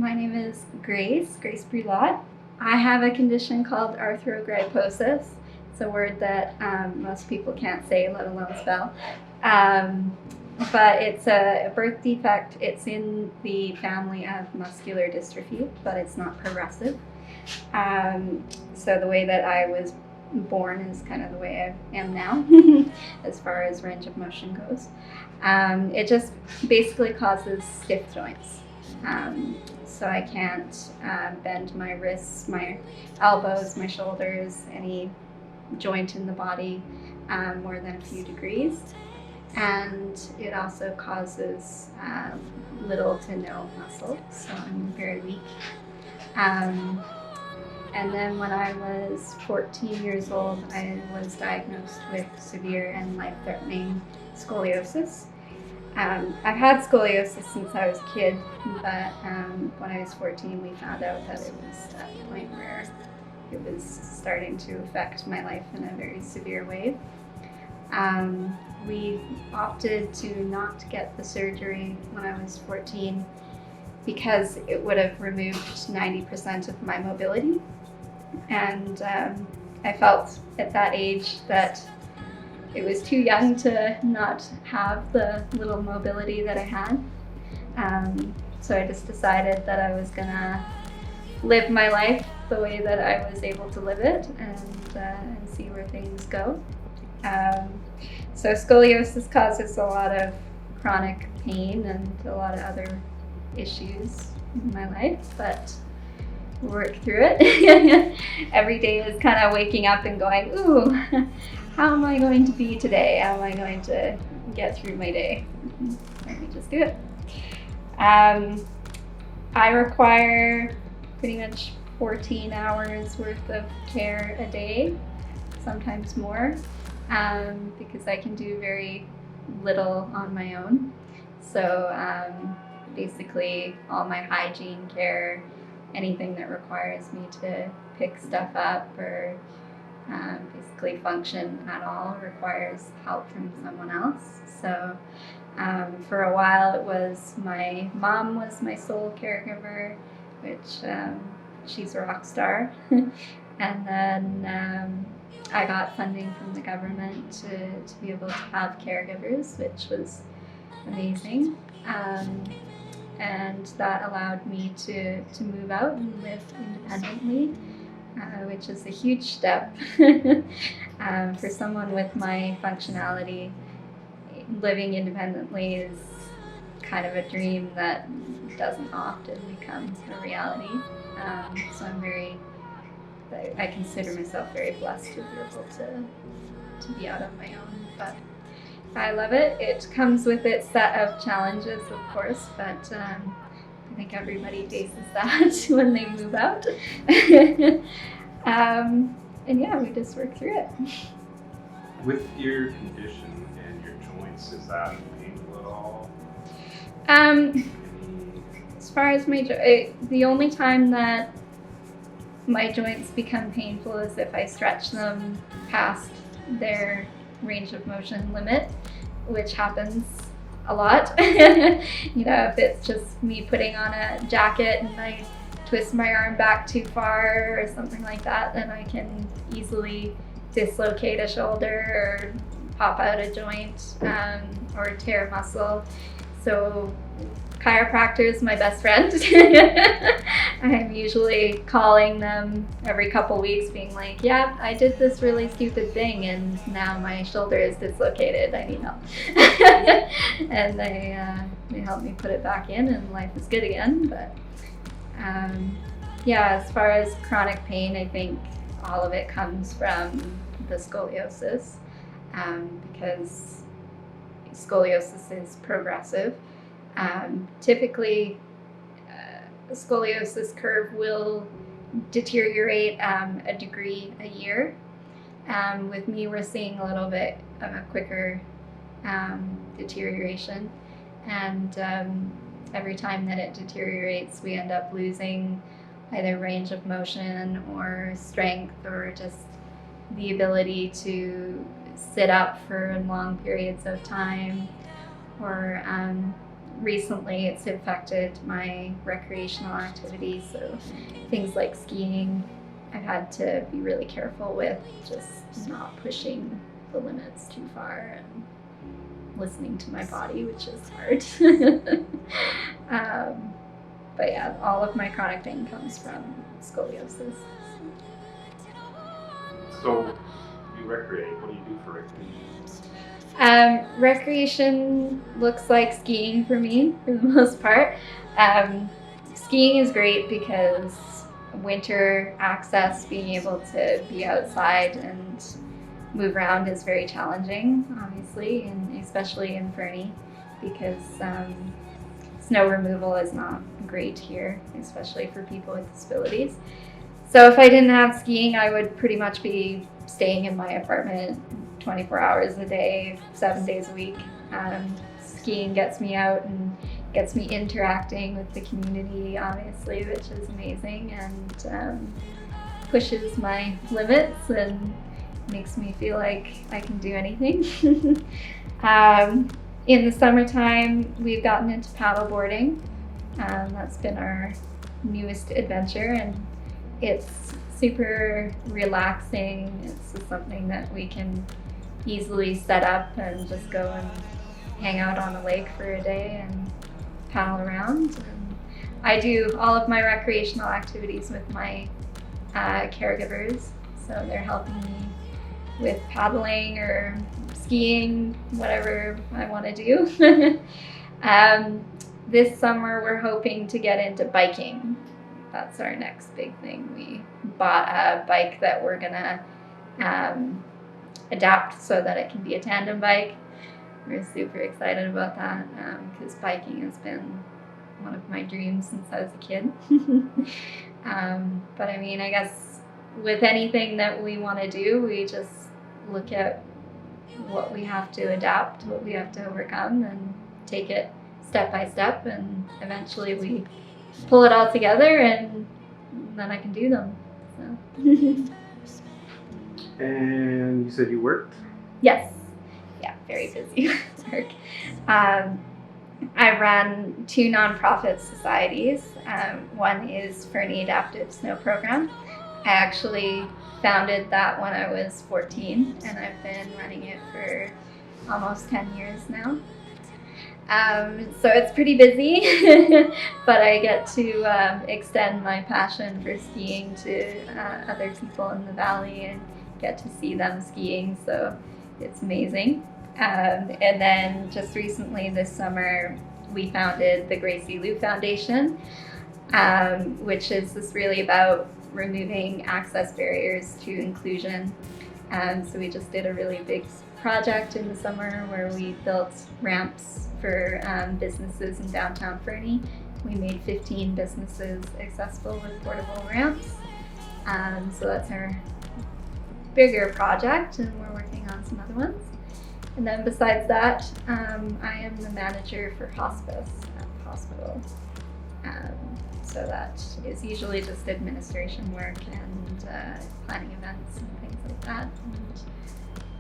My name is Grace Brulot. I have a condition called Arthrogryposis. It's a word that most people can't say, let alone spell. But it's a birth defect. It's in the family of muscular dystrophy, but it's not progressive. So the way that I was born is kind of the way I am now, as far as range of motion goes. It just basically causes stiff joints. So I can't bend my wrists, my elbows, my shoulders, any joint in the body more than a few degrees. And it also causes little to no muscle, so I'm very weak. And then when I was 14 years old, I was diagnosed with severe and life-threatening scoliosis. I've had scoliosis since I was a kid, but when I was 14, we found out that it was at the point where it was starting to affect my life in a very severe way. We opted to not get the surgery when I was 14 because it would have removed 90% of my mobility. And I felt at that age that it was too young to not have the little mobility that I had. So I just decided that I was gonna live my life the way that I was able to live it and see where things go. So scoliosis causes a lot of chronic pain and a lot of other issues in my life, but work through it. Every day is kind of waking up and going, ooh, how am I going to be today? How am I going to get through my day? Let me just do it. I require pretty much 14 hours worth of care a day, sometimes more, because I can do very little on my own. So basically all my hygiene care, anything that requires me to pick stuff up or basically function at all requires help from someone else. So for a while it was my mom was my sole caregiver, which she's a rock star. And then I got funding from the government to be able to have caregivers, which was amazing. And that allowed me to move out and live independently, which is a huge step. For someone with my functionality, living independently is kind of a dream that doesn't often become a reality. So I consider myself very blessed to be able to be out on my own. But I love it. It comes with its set of challenges, of course, but I think everybody faces that when they move out. And yeah, we just work through it. With your condition and your joints, is that painful at all? As far as the only time that my joints become painful is if I stretch them past their range of motion limit, which happens a lot. If it's just me putting on a jacket and I twist my arm back too far or something like that, then I can easily dislocate a shoulder or pop out a joint or tear a muscle. So chiropractor is my best friend. I'm usually calling them every couple weeks being like, yeah, I did this really stupid thing and now my shoulder is dislocated, I need help. And they help me put it back in and life is good again. But yeah, as far as chronic pain, I think all of it comes from the scoliosis, because scoliosis is progressive. Typically, the scoliosis curve will deteriorate a degree a year. With me, we're seeing a little bit of a quicker deterioration, and every time that it deteriorates, we end up losing either range of motion or strength or just the ability to sit up for long periods of time or recently it's affected my recreational activities. So things like skiing, I've had to be really careful with just not pushing the limits too far and listening to my body, which is hard. But yeah, all of my chronic pain comes from scoliosis. So you recreate. What do you do for recreation? Recreation looks like skiing for me, for the most part. Skiing is great because winter access, being able to be outside and move around is very challenging, obviously, and especially in Fernie, because snow removal is not great here, especially for people with disabilities. So if I didn't have skiing, I would pretty much be staying in my apartment 24 hours a day, 7 days a week. Skiing gets me out and gets me interacting with the community, obviously, which is amazing, and pushes my limits and makes me feel like I can do anything. In the summertime, we've gotten into paddleboarding. That's been our newest adventure, and it's super relaxing. It's just something that we can easily set up and just go and hang out on a lake for a day and paddle around. And I do all of my recreational activities with my caregivers, so they're helping me with paddling or skiing, whatever I want to do. This summer we're hoping to get into biking. That's our next big thing. We bought a bike that we're gonna adapt so that it can be a tandem bike. We're super excited about that because biking has been one of my dreams since I was a kid. But I mean, I guess with anything that we want to do, we just look at what we have to adapt, what we have to overcome, and take it step by step, and eventually we pull it all together, and then I can do them. So. And you said you worked? Yes. Yeah, very busy with work. I run 2 nonprofit societies. One is Fernie Adaptive Snow Program. I actually founded that when I was 14, and I've been running it for almost 10 years now. So it's pretty busy, but I get to extend my passion for skiing to other people in the valley and get to see them skiing, so it's amazing. And then just recently this summer, we founded the Gracie Lou Foundation, which is just really about removing access barriers to inclusion. So we just did a really big project in the summer where we built ramps for businesses in downtown Fernie. We made 15 businesses accessible with portable ramps. So that's our bigger project, and we're working on some other ones. And then besides that, I am the manager for hospice at the hospital. So that is usually just administration work and planning events and things like that.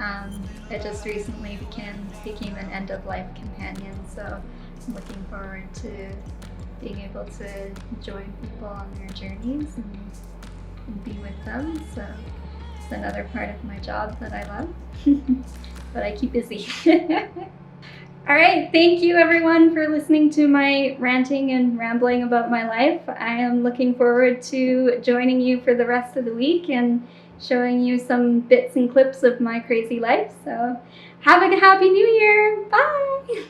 And it just recently became an end-of-life companion, so I'm looking forward to being able to join people on their journeys and be with them. So it's another part of my job that I love, but I keep busy. All right, thank you everyone for listening to my ranting and rambling about my life. I am looking forward to joining you for the rest of the week and showing you some bits and clips of my crazy life. So have a happy new year. Bye.